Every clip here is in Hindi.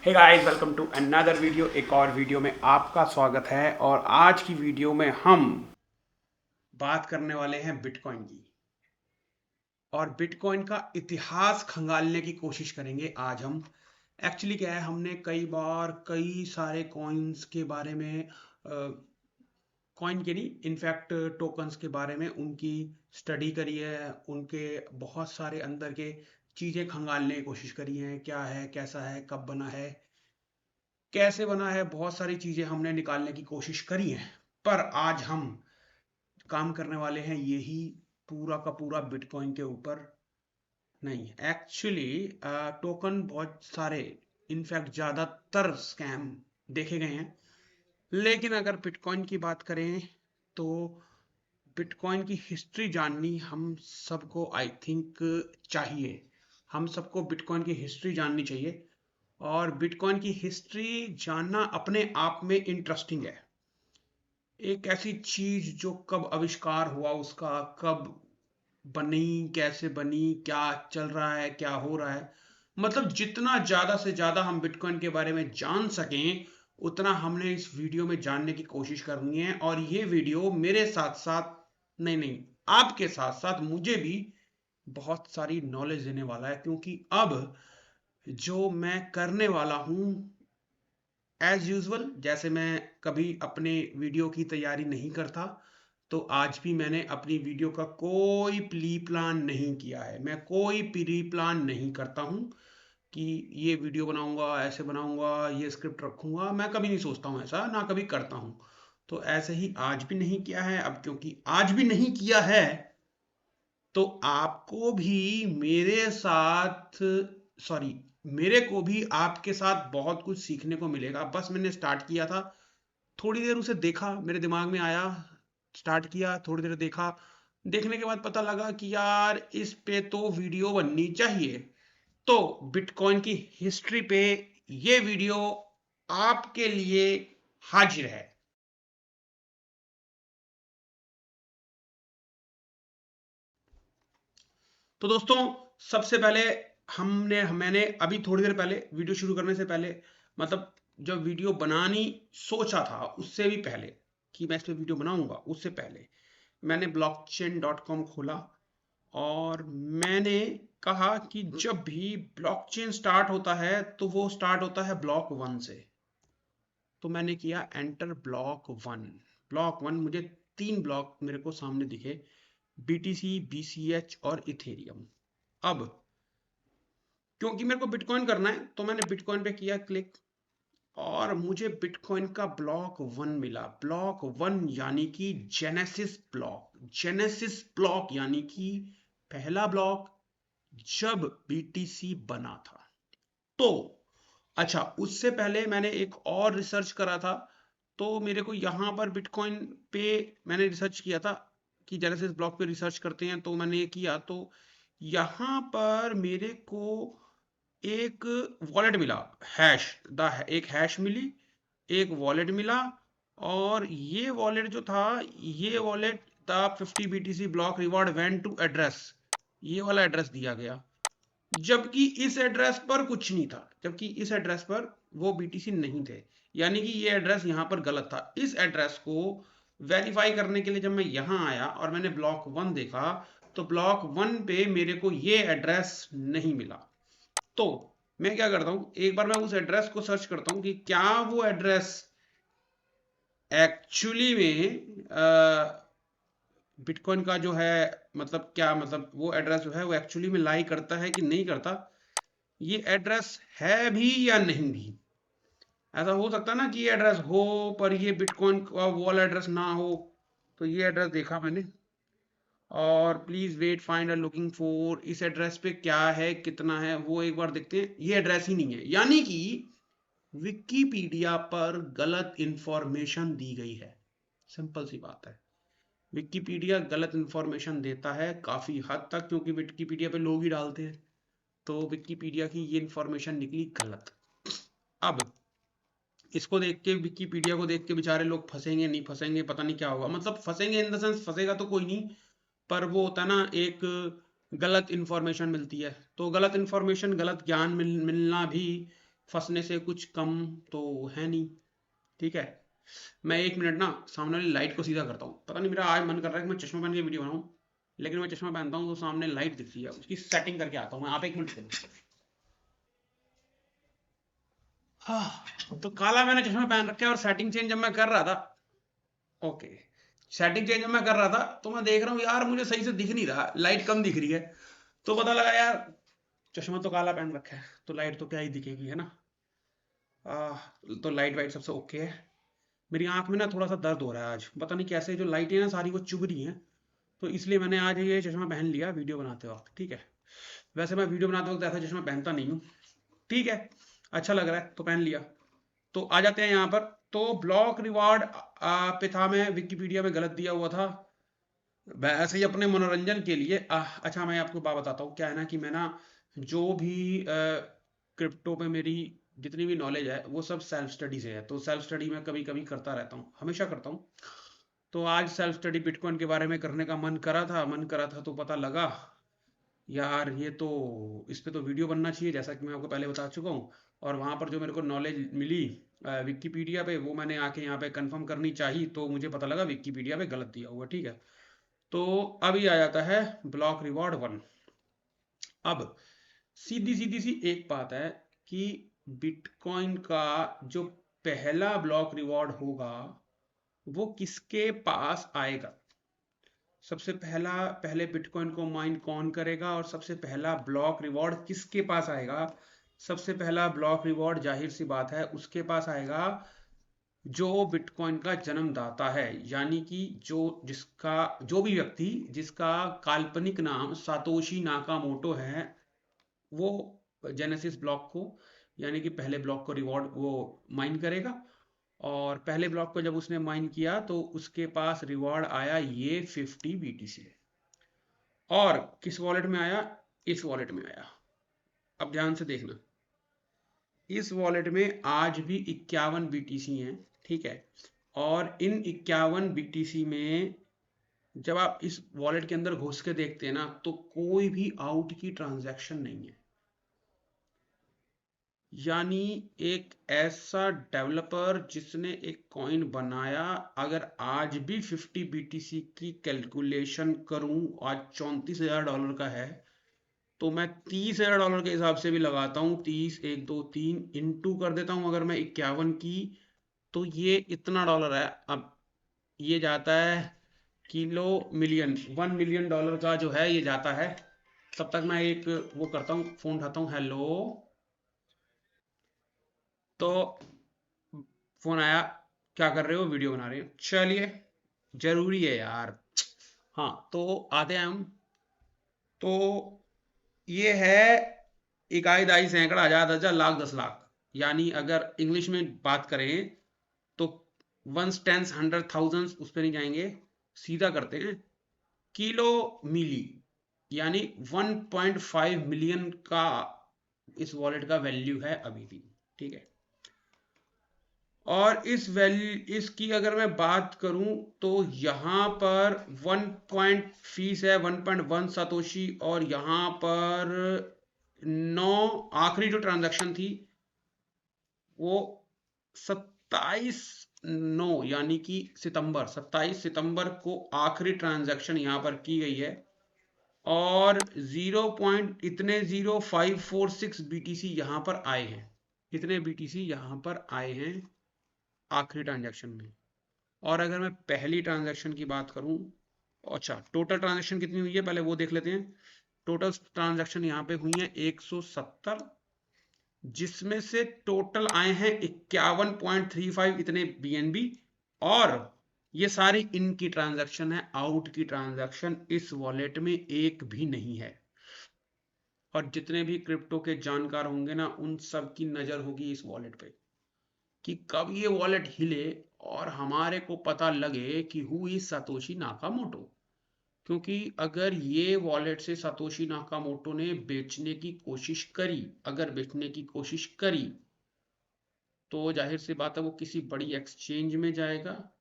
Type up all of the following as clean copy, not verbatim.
Hey guys, welcome to another video. एक और वीडियो में आपका स्वागत है। और आज की वीडियो में हम बात करने वाले हैं बिटकॉइन की, और बिटकॉइन का इतिहास खंगालने की कोशिश करेंगे आज हम। एक्चुअली क्या है, हमने कई बार कई सारे कॉइन्स के बारे में, कॉइन के नहीं, इनफैक्ट टोकन्स के बारे में उनकी स्टडी करी है, उनके बहुत सारे अंदर के चीज़ें खंगालने की कोशिश करी हैं। क्या है, कैसा है, कब बना है, कैसे बना है, बहुत सारी चीजें हमने निकालने की कोशिश करी है। पर आज हम काम करने वाले हैं यही पूरा का पूरा बिटकॉइन के ऊपर नहीं। एक्चुअली टोकन बहुत सारे, इनफैक्ट ज्यादातर स्कैम देखे गए हैं, लेकिन अगर बिटकॉइन की बात करें तो बिटकॉइन की हिस्ट्री जाननी हम सबको आई थिंक चाहिए। हम सबको बिटकॉइन की हिस्ट्री जाननी चाहिए, और बिटकॉइन की हिस्ट्री जानना अपने आप में इंटरेस्टिंग है। एक ऐसी चीज जो कब आविष्कार हुआ उसका, कब बनी, कैसे बनी, क्या चल रहा है, क्या हो रहा है, मतलब जितना ज्यादा से ज्यादा हम बिटकॉइन के बारे में जान सकें उतना हमने इस वीडियो में जानने की कोशिश करनी है। और ये वीडियो मेरे साथ साथ, नहीं नहीं, आपके साथ साथ मुझे भी बहुत सारी नॉलेज देने वाला है, क्योंकि अब जो मैं करने वाला हूं, एज यूजुअल जैसे मैं कभी अपने वीडियो की तैयारी नहीं करता, तो आज भी मैंने अपनी वीडियो का कोई प्री प्लान नहीं किया है। मैं कोई प्री प्लान नहीं करता हूं कि ये वीडियो बनाऊंगा, ऐसे बनाऊंगा, ये स्क्रिप्ट रखूंगा। मैं कभी नहीं सोचता हूं ऐसा, ना कभी करता हूं। तो ऐसे ही आज भी नहीं किया है। अब क्योंकि आज भी नहीं किया है, तो आपको भी मेरे साथ, सॉरी, मेरे को भी आपके साथ बहुत कुछ सीखने को मिलेगा। बस मैंने स्टार्ट किया था, थोड़ी देर उसे देखा, मेरे दिमाग में आया, स्टार्ट किया, थोड़ी देर देखा, देखने के बाद पता लगा कि यार इस पे तो वीडियो बननी चाहिए। तो बिटकॉइन की हिस्ट्री पे ये वीडियो आपके लिए हाजिर है। तो दोस्तों, सबसे पहले मैंने अभी थोड़ी देर पहले, वीडियो शुरू करने से पहले, मतलब जब वीडियो बनानी सोचा था उससे भी पहले कि मैं इस पे वीडियो बनाऊंगा, उससे पहले मैंने blockchain.com खोला, और मैंने कहा कि जब भी ब्लॉकचेन स्टार्ट होता है तो वो स्टार्ट होता है ब्लॉक वन से। तो मैंने किया enter block one. Block one, मुझे तीन ब्लॉक मेरे को सामने दिखे, बीटीसी, बीसीएच और इथेरियम। अब क्योंकि मेरे को बिटकॉइन करना है तो मैंने बिटकॉइन पे किया क्लिक, और मुझे बिटकॉइन का ब्लॉक वन मिला। ब्लॉक वन यानी कि जेनेसिस ब्लॉक। जेनेसिस ब्लॉक यानी कि पहला ब्लॉक जब बीटीसी बना था। तो अच्छा, उससे पहले मैंने एक और रिसर्च करा था। तो मेरे को यहाँ पर बिटकॉइन पे मैंने रिसर्च किया था कि जेनेसिस ब्लॉक पे रिसर्च करते हैं, तो मैंने ये किया। तो यहाँ पर मेरे को एक वॉलेट मिला, हैश द एक हैश मिली, एक वॉलेट मिला। और ये वॉलेट जो था, ये wallet the 50 BTC block reward went to address, ये वाला एड्रेस दिया गया। जबकि इस एड्रेस पर कुछ नहीं था, जबकि इस एड्रेस पर वो बीटीसी नहीं थे, यानी कि ये एड्रेस यहाँ पर गलत था। इस एड्रेस को वेरीफाई करने के लिए जब मैं यहाँ आया और मैंने ब्लॉक वन देखा, तो ब्लॉक वन पे मेरे को ये एड्रेस नहीं मिला। तो मैं क्या करता हूँ, एक बार मैं उस एड्रेस को सर्च करता हूँ कि क्या वो एड्रेस एक्चुअली में बिटकॉइन का जो है, मतलब क्या, मतलब वो एड्रेस जो है वो एक्चुअली में लाई करता है कि नहीं करता, ये एड्रेस है भी या नहीं भी। ऐसा हो सकता है ना कि ये एड्रेस हो पर ये बिटकॉइन का वो वाला एड्रेस ना हो। तो ये एड्रेस देखा मैंने, और please wait find are looking for, इस एड्रेस पे क्या है, कितना है, वो एक बार देखते हैं। ये एड्रेस ही नहीं है, यानी कि विकिपीडिया पर गलत इंफॉर्मेशन दी गई है। सिंपल सी बात है, विकिपीडिया गलत इंफॉर्मेशन देता है काफी हद तक, क्योंकि विकिपीडिया पे लोग ही डालते हैं। तो विकिपीडिया की ये इंफॉर्मेशन निकली गलत। अब इसको देख के, विकिपीडिया को देख के बेचारे लोग फंसेंगे, नहीं फंसेंगे पता नहीं क्या होगा। मतलब फंसेंगे इन द सेंस, फंसेगा तो कोई नहीं, पर वो होता है ना, एक गलत इंफॉर्मेशन मिलती है। तो गलत इंफॉर्मेशन, गलत ज्ञान मिलना भी फंसने से कुछ कम तो है नहीं। ठीक है, मैं 1 मिनट ना सामने वाली लाइट को सीधा करता हूँ। पता नहीं मेरा आज मन कर रहा है कि मैं चश्मा पहन के वीडियो बनाऊँ, लेकिन मैं चश्मा पहनता हूँ तो सामने लाइट दिखती है, उसकी सेटिंग करके आता हूँ मैं। आप 1 मिनट देना। हाँ, तो काला मैंने चश्मा पहन रखा है और सेटिंग चेंज जब मैं कर रहा था, ओके, सेटिंग चेंज जब मैं कर रहा था तो मैं देख रहा हूँ यार मुझे सही से दिख नहीं रहा, लाइट कम दिख रही है। तो पता लगा यार चश्मा तो काला पहन रखा है तो लाइट तो क्या ही दिखेगी, है ना। आ, तो लाइट वाइट सबसे ओके है। मेरी आंख में ना थोड़ा सा दर्द हो रहा है आज, पता नहीं कैसे, जो लाइटें ना सारी वो चुभ रही हैं। तो इसलिए मैंने आज ये चश्मा पहन लिया वीडियो बनाते वक्त। ठीक है, वैसे मैं वीडियो बनाते वक्त ऐसा चश्मा पहनता नहीं हूँ। ठीक है, अच्छा लग रहा है तो पहन लिया। तो आ जाते हैं यहाँ पर। तो ब्लॉक रिवार्ड पे था, मैं विकिपीडिया में गलत दिया हुआ था। वैसे ही अपने मनोरंजन के लिए अच्छा मैं आपको बात बताता हूँ। क्या है ना कि मैं ना जो भी क्रिप्टो पे मेरी जितनी भी नॉलेज है वो सब सेल्फ स्टडी से है। तो सेल्फ स्टडी मैं कभी कभी करता रहता हूँ, हमेशा करता हूँ। तो आज सेल्फ स्टडी बिटकॉइन के बारे में करने का मन करा था तो पता लगा यार ये तो, इस पे तो वीडियो बनना चाहिए, जैसा कि मैं आपको पहले बता चुका हूँ। और वहाँ पर जो मेरे को नॉलेज मिली विकिपीडिया पे, वो मैंने आके यहाँ पे कंफर्म करनी चाहिए, तो मुझे पता लगा विकिपीडिया पे गलत दिया हुआ। ठीक है, तो अभी आ जाता है ब्लॉक रिवॉर्ड 1। अब सीधी सीधी सी एक बात है कि बिटकॉइन का जो पहला ब्लॉक रिवॉर्ड होगा वो किसके पास आएगा। सबसे पहले बिटकॉइन को माइन कौन करेगा और सबसे पहला ब्लॉक रिवॉर्ड किसके पास आएगा। सबसे पहला ब्लॉक रिवॉर्ड जाहिर सी बात है उसके पास आएगा जो बिटकॉइन का जन्मदाता है, यानी कि जो भी व्यक्ति जिसका काल्पनिक नाम सातोशी नाकामोटो है, वो जेनेसिस ब्लॉक को, यानी कि पहले ब्लॉक को रिवॉर्ड वो माइन करेगा। और पहले ब्लॉक को जब उसने माइन किया तो उसके पास रिवॉर्ड आया ये 50 BTC। और किस वॉलेट में आया, इस वॉलेट में आया। अब ध्यान से देखना, इस वॉलेट में आज भी 51 BTC हैं। ठीक है, और इन 51 BTC में जब आप इस वॉलेट के अंदर घुस के देखते हैं ना तो कोई भी आउट की ट्रांजैक्शन नहीं है। यानी एक ऐसा डेवलपर जिसने एक कॉइन बनाया, अगर आज भी 50 BTC की कैलकुलेशन करूं, आज $34,000 का है, तो मैं $30,000 के हिसाब से भी लगाता हूँ, 30 1 2 3 इंटू कर देता हूँ अगर मैं 51 की, तो ये इतना डॉलर है। अब ये जाता है किलो मिलियन, $1 मिलियन का जो है ये जाता है। तब तक मैं एक वो करता हूँ, फोन उठाता हूँ, हेलो। तो फोन आया, क्या कर रहे हो, वीडियो बना रहे हो, चलिए जरूरी है यार। हाँ, तो आते हैं हम। तो ये है इकाई दाई सैकड़ा हजार दर्जन लाख 10 लाख, यानी अगर इंग्लिश में बात करें तो वंस टेंस हंड्रेड थाउजेंड्स उस पर नहीं जाएंगे, सीधा करते हैं किलो मिली, यानी 1.5 मिलियन का इस वॉलेट का वैल्यू है अभी भी। ठीक है, और इस वैल्यू इसकी अगर मैं बात करूं तो यहां पर 1 पॉइंट फीस है 1.1 सातोशी, और यहां पर 9 आखिरी जो ट्रांजैक्शन थी वो 27/9 यानी कि सितंबर, 27 सितंबर को आखिरी ट्रांजैक्शन यहां पर की गई है। और 0 पॉइंट इतने 0546 BTC यहां पर आए हैं, इतने BTC यहां पर आए हैं आखिरी ट्रांजैक्शन में। और अगर मैं पहली ट्रांजैक्शन की बात करूं, अच्छा टोटल ट्रांजैक्शन कितनी हुई है पहले वो देख लेते हैं। टोटल ट्रांजैक्शन यहां पे हुई है 170, जिसमें से टोटल आए हैं 51.35 इतने BNB। और ये सारी इनकी ट्रांजैक्शन है, आउट की ट्रांजैक्शन इस वॉलेट में एक भी नहीं है। और जितने भी क्रिप्टो के जानकार होंगे ना उन सब की नजर होगी इस वॉलेट पे कि कब ये वॉलेट हिले और हमारे को पता लगे कि हु इज सातोशी नाकामोटो। क्योंकि अगर ये वॉलेट से सातोशी नाकामोटो ने बेचने की कोशिश करी, अगर बेचने की कोशिश करी, तो जाहिर सी बात है वो किसी बड़ी एक्सचेंज में जाएगा।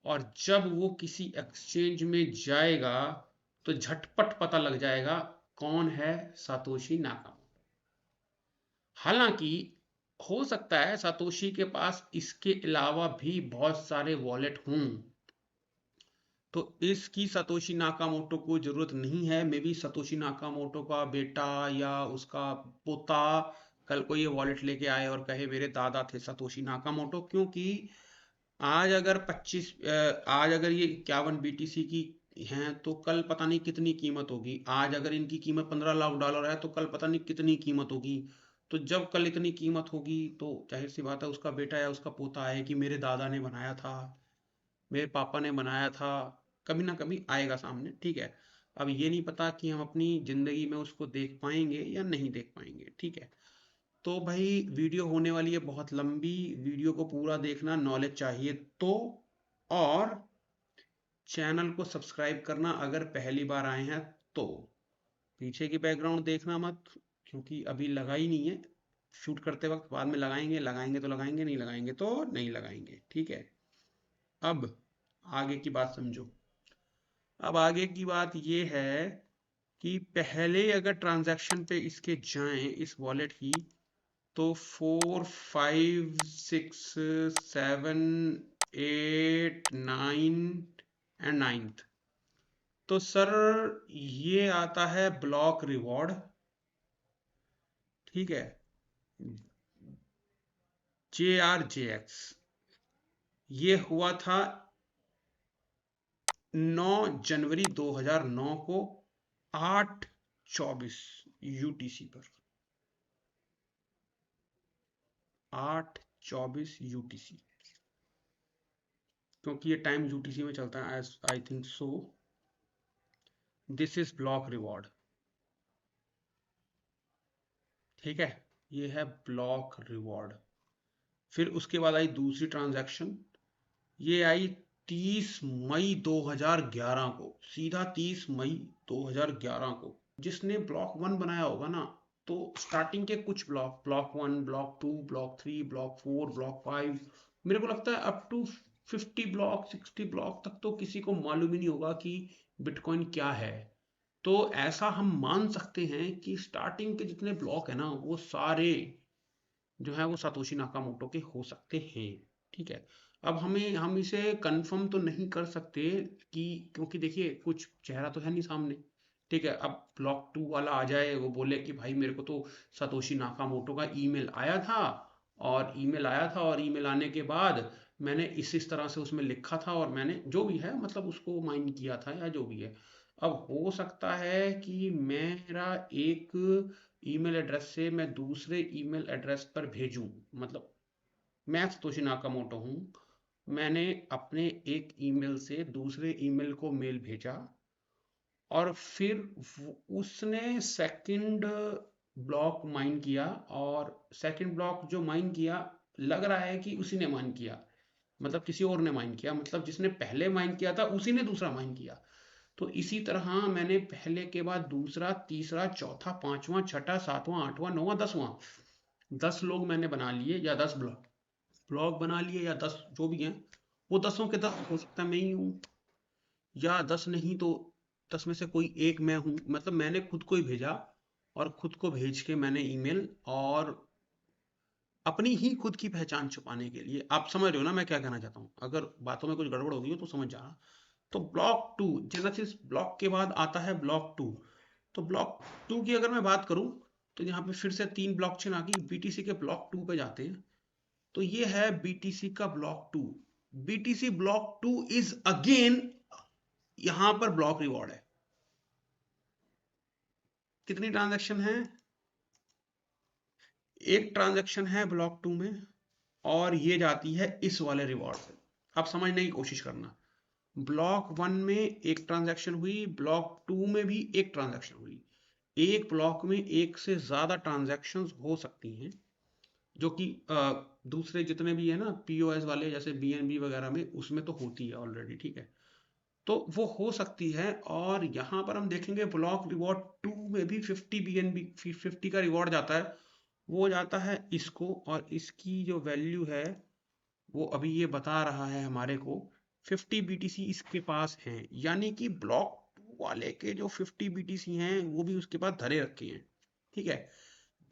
और जब वो किसी एक्सचेंज में जाएगा तो झटपट पता लग जाएगा कौन है सातोशी नाकामोटो। हालांकि हो सकता है सातोशी के पास इसके अलावा भी बहुत सारे वॉलेट हों, तो इसकी सतोशी नाकामोटो को जरूरत नहीं है। मे बी सतोशी नाकामोटो का बेटा या उसका पोता कल को ये वॉलेट लेके आए और कहे मेरे दादा थे सतोशी नाकामोटो। क्योंकि आज अगर ये 51 बीटीसी की हैं तो कल पता नहीं कितनी कीमत होगी। आज अगर इनकी कीमत $15 लाख है तो कल पता नहीं कितनी कीमत होगी। तो जब कल इतनी कीमत होगी तो जाहिर सी बात है उसका बेटा या उसका पोता है कि मेरे दादा ने बनाया था, मेरे पापा ने बनाया था, कभी ना कभी आएगा सामने। ठीक है, अब ये नहीं पता कि हम अपनी जिंदगी में उसको देख पाएंगे या नहीं देख पाएंगे। ठीक है, तो भाई वीडियो होने वाली है बहुत लंबी, वीडियो को पूरा देखना, नॉलेज चाहिए तो। और चैनल को सब्सक्राइब करना अगर पहली बार आए हैं तो। पीछे की बैकग्राउंड देखना मत, क्योंकि अभी लगा ही नहीं है। शूट करते वक्त बाद में लगाएंगे, लगाएंगे तो लगाएंगे, नहीं लगाएंगे तो नहीं लगाएंगे। ठीक है, अब आगे की बात समझो। अब आगे की बात ये है कि पहले अगर ट्रांजैक्शन पे इसके जाएं इस वॉलेट की, तो 4 5 6 7 8 9 एंड 9th, तो सर ये आता है ब्लॉक रिवॉर्ड। ठीक है, JRJX ये हुआ था 9 जनवरी 2009 को 8:24 UTC पर। 8:24 UTC, क्योंकि ये टाइम UTC में चलता है as I think so. This is block reward. ठीक है, ये है ब्लॉक रिवॉर्ड। फिर उसके बाद आई दूसरी ट्रांजैक्शन, ये आई 30 मई 2011 को, सीधा 30 मई 2011 को। जिसने ब्लॉक 1 बनाया होगा ना, तो स्टार्टिंग के कुछ block, block 1, block 2, block 3, block 4, block 5, मेरे को लगता है अप टू 50 ब्लॉक 60 ब्लॉक तक तो किसी को मालूम ही नहीं होगा कि बिटकॉइन क्या है। तो ऐसा हम मान सकते हैं कि स्टार्टिंग के जितने ब्लॉक है ना, वो सारे जो है वो सातोशी नाकामोटो के हो सकते हैं। ठीक है, अब हम इसे कंफर्म तो नहीं कर सकते कि, क्योंकि देखिए कुछ चेहरा तो है नहीं सामने। ठीक है, अब ब्लॉक 2 वाला आ जाए, वो बोले कि भाई मेरे को तो सातोशी नाकामोटो का ईमेल आया था, और ईमेल आने के बाद मैंने इस तरह से उसमें लिखा था, और मैंने जो भी है मतलब उसको माइन किया था या जो भी है। अब हो सकता है कि मेरा एक ईमेल एड्रेस से मैं दूसरे ईमेल एड्रेस पर भेजूं, मतलब मैं सतोशी नाकामोटो हूं, मैंने अपने एक ईमेल से दूसरे ईमेल को मेल भेजा, और फिर उसने सेकंड ब्लॉक माइन किया, और सेकंड ब्लॉक जो माइन किया, लग रहा है कि उसी ने माइन किया, मतलब किसी और ने माइन किया, मतलब जिसने पहले माइन किया था उसी ने दूसरा माइन किया। तो इसी तरह मैंने पहले के बाद दूसरा, तीसरा, चौथा, पांचवा, छठा, सातवां, आठवां, नौवां, 10वां, 10 लोग मैंने बना लिए, या 10 ब्लॉक ब्लॉक बना लिए, या 10 जो भी हैं, वो 10 के 10 हो सकता है मैं ही हूँ, या 10 नहीं तो 10 में से कोई एक मैं हूँ। मतलब मैंने खुद को ही भेजा, और खुद को भेज के मैंने ईमेल, और अपनी ही खुद की पहचान छुपाने के लिए। आप समझ रहे हो ना मैं क्या कहना चाहता हूँ? अगर बातों में कुछ गड़बड़ हो गई हो तो समझ जाना। तो ब्लॉक 2, जेनेसिस ब्लॉक के बाद आता है ब्लॉक 2। तो ब्लॉक 2 की अगर मैं बात करूं, तो यहाँ पे फिर से 3 ब्लॉकचेन आ गई, बीटीसी के ब्लॉक 2 पे जाते हैं। तो ये है बीटीसी का block 2। BTC block 2 is again, यहां पर ब्लॉक रिवॉर्ड है। कितनी ट्रांजैक्शन है? एक ट्रांजैक्शन है ब्लॉक 2 में, और ये जाती है इस वाले रिवॉर्ड से। आप समझने की कोशिश करना, ब्लॉक 1 में एक ट्रांजैक्शन हुई, ब्लॉक 2 में भी एक ट्रांजैक्शन हुई। एक ब्लॉक में एक से ज्यादा ट्रांजैक्शंस हो सकती हैं, जो कि दूसरे जितने भी है ना पीओएस वाले, जैसे बीएनबी वगैरह में, उसमें तो होती है ऑलरेडी। ठीक है, तो वो हो सकती है। और यहाँ पर हम देखेंगे ब्लॉक रिवॉर्ड 2 में भी 50 बीएनबी 50 का रिवॉर्ड जाता है, वो जाता है इसको, और इसकी जो वैल्यू है वो अभी ये बता रहा है हमारे को 50 बीटीसी इसके पास हैं। यानी कि ब्लॉक 2 वाले के जो 50 बीटीसी हैं वो भी उसके पास धरे रखे हैं। ठीक है,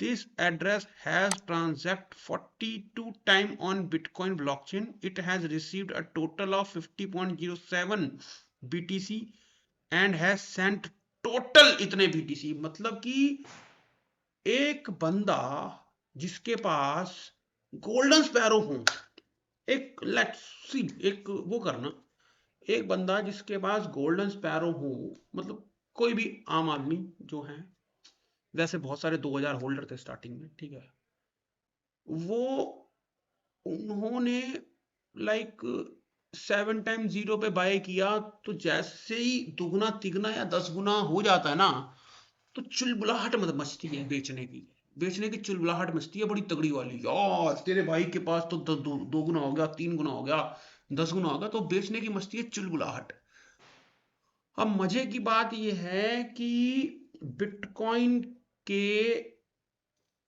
This address has transacted 42 times on Bitcoin blockchain. It has received a total of 50.07 BTC and has sent total इतने BTC। मतलब कि एक बंदा जिसके पास गोल्डन स्पैरो हो, एक लेट्स सी, एक वो करना, एक बंदा जिसके पास गोल्डन स्पैरो हो, मतलब कोई भी आम आदमी जो है, वैसे बहुत सारे 2000 होल्डर थे स्टार्टिंग में, ठीक है, वो उन्होंने लाइक 7 टाइम 0 पे बाय किया, तो जैसे ही दुगना तिगना या 10 गुना हो जाता है ना, तो चुलबुलाहट मचती है बेचने की चुलबुलाहट मचती है बड़ी तगड़ी वाली। यार तेरे भाई के पास तो दो गुना हो गया, 3 गुना हो गया, 10 गुना हो गया, तो बेचने की मचती है चुलबुलाहट। अब मजे की बात यह है कि बिटकॉइन के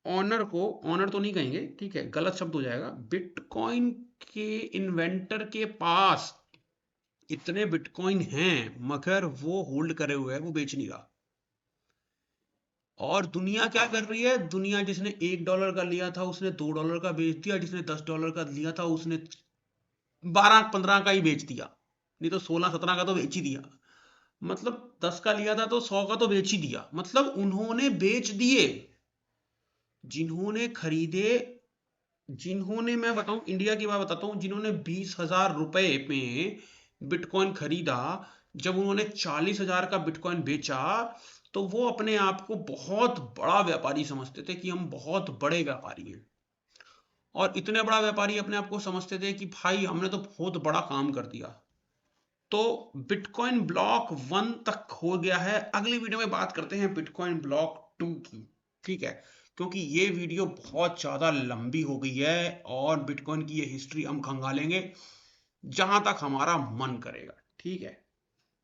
ऑनर को, ऑनर तो नहीं कहेंगे, ठीक है, गलत शब्द हो जाएगा, बिटकॉइन के इन्वेंटर के पास इतने बिटकॉइन हैं, मगर वो होल्ड करे हुए है, वो बेच नहीं रहा। और दुनिया क्या कर रही है? दुनिया जिसने $1 का लिया था उसने $2 का बेच दिया, जिसने $10 का लिया था उसने 12-15 का ही बेच दिया, नहीं तो 16-17 का तो बेच ही दिया। मतलब 10 का लिया था तो 100 का तो बेच ही दिया। मतलब उन्होंने बेच दिए। जिन्होंने खरीदे, जिन्होंने, मैं बताऊं, इंडिया की बात बताता हूं, जिन्होंने 20,000 रुपए में बिटकॉइन खरीदा, जब उन्होंने 40,000 का बिटकॉइन बेचा, तो वो अपने आप को बहुत बड़ा व्यापारी समझते थे कि हम बहुत बड़े व्यापारी हैं। और इतने बड़ा व्यापारी अपने आप को समझते थे कि भाई हमने तो बहुत बड़ा काम कर दिया। तो बिटकॉइन ब्लॉक 1 तक हो गया है। अगली वीडियो में बात करते हैं बिटकॉइन ब्लॉक 2 की, ठीक है, क्योंकि ये वीडियो बहुत ज्यादा लंबी हो गई है और बिटकॉइन की ये हिस्ट्री हम खंगालेंगे जहां तक हमारा मन करेगा, ठीक है।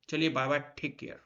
चलिए बाय बाय, टेक केयर।